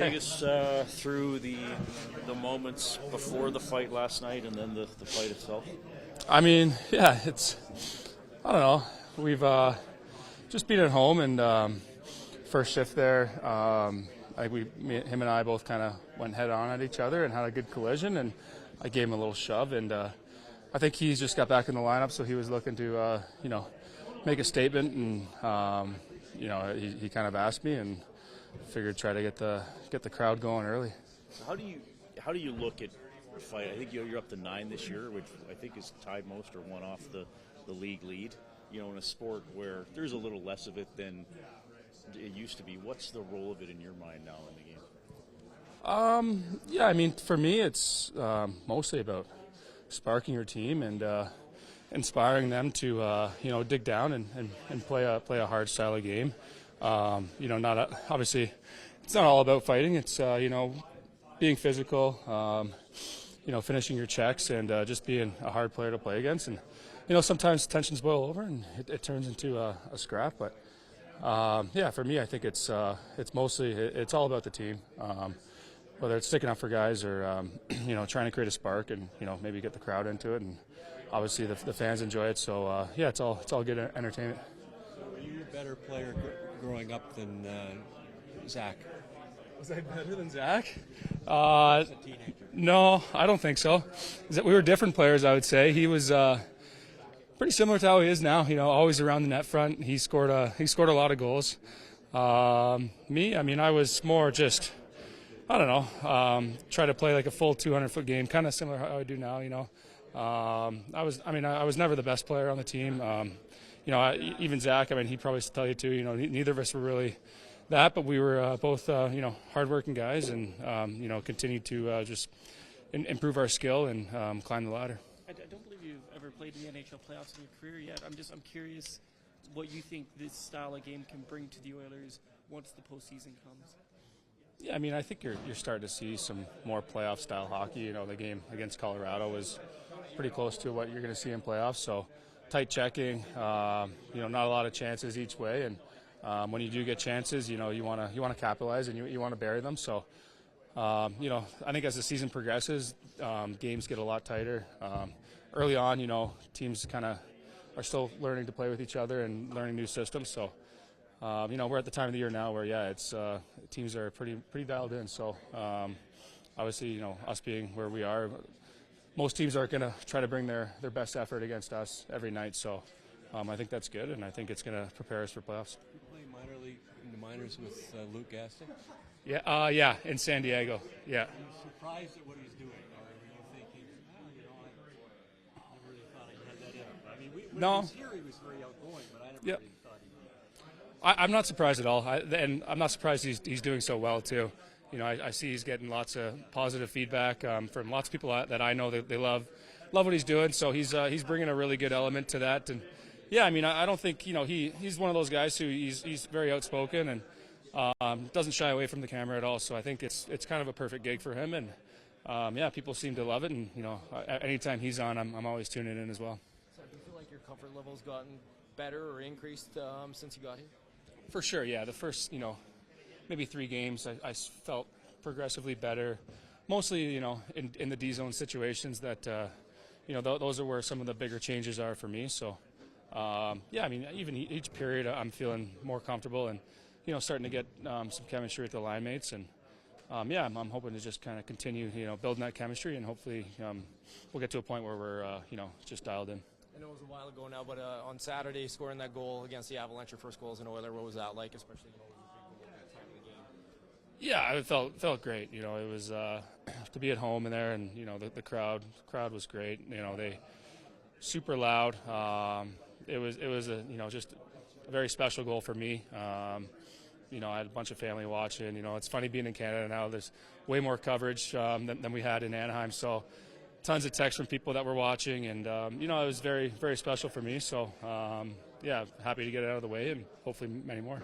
Take us through the moments before the fight last night and then the fight itself. I mean, yeah, I don't know. We've just been at home and first shift there. I think him and I both kind of went head on at each other and had a good collision, and I gave him a little shove, and I think he's just got back in the lineup, so he was looking to make a statement, and he kind of asked me, and figured try to get the crowd going early. How do you look at the fight? I think you're up to 9 this year, which I think is tied most or one off the league lead. In a sport where there's a little less of it than it used to be. What's the role of it in your mind now in the game? Yeah, I mean, for me, it's mostly about sparking your team and inspiring them to dig down and play a hard style of game. Obviously, it's not all about fighting. It's being physical, finishing your checks, and just being a hard player to play against. And sometimes tensions boil over and it turns into a scrap. But for me, I think it's mostly it's all about the team. Whether it's sticking up for guys or trying to create a spark and maybe get the crowd into it, and obviously the fans enjoy it. So it's all good entertainment. Were you a better player growing up than Zach? Was I better than Zach? No, I don't think so. We were different players, I would say. He was pretty similar to how he is now. Always around the net front. He scored a lot of goals. Me, I mean, I was more just, I don't know, try to play like a full 200-foot game, kind of similar to how I do now. I was never the best player on the team. Even Zach, I mean, he'd probably tell you too. Neither of us were really that, but we were both, hardworking guys, and continued to just improve our skill and climb the ladder. I don't believe you've ever played in the NHL playoffs in your career yet. I'm curious what you think this style of game can bring to the Oilers once the postseason comes. Yeah, I mean, I think you're starting to see some more playoff style hockey. The game against Colorado was pretty close to what you're going to see in playoffs. So tight checking, not a lot of chances each way, and when you do get chances, you want to capitalize and you want to bury them. So I think as the season progresses, games get a lot tighter. Early on, teams kind of are still learning to play with each other and learning new systems. So, we're at the time of the year now where, it's teams are pretty dialed in. So, obviously, us being where we are, most teams are going to try to bring their best effort against us every night. So, I think that's good, and I think it's going to prepare us for playoffs. You play minor league in the minors with Luke Gaston? Yeah, in San Diego. Yeah. Are you surprised at what he's doing, or are you thinking, I never really thought he had that in him? I mean, when he was here, he was very outgoing, but I never really thought he was. I'm not surprised at all, and I'm not surprised he's doing so well too. I see he's getting lots of positive feedback from lots of people that I know. They love what he's doing, so he's bringing a really good element to that. And yeah, I mean, I don't think he's one of those guys who he's very outspoken and doesn't shy away from the camera at all. So I think it's kind of a perfect gig for him, and people seem to love it. And anytime he's on, I'm always tuning in as well. So do you feel like your comfort level's gotten better or increased since you got here? For sure, yeah. The first maybe 3 games, I felt progressively better. Mostly in the D zone situations that those are where some of the bigger changes are for me. So I mean, even each period I'm feeling more comfortable and starting to get some chemistry with the line mates, and I'm hoping to just kind of continue building that chemistry, and hopefully we'll get to a point where we're just dialed in. I know it was a while ago now, but on Saturday, scoring that goal against the Avalanche, your first goal as an Oiler, what was that like, especially that time of the game? Yeah, it felt great. It was to be at home in there, and the crowd was great. They super loud. It was just a very special goal for me. I had a bunch of family watching. It's funny being in Canada now. There's way more coverage than we had in Anaheim. So tons of texts from people that were watching, and it was very, very special for me. So happy to get it out of the way, and hopefully many more.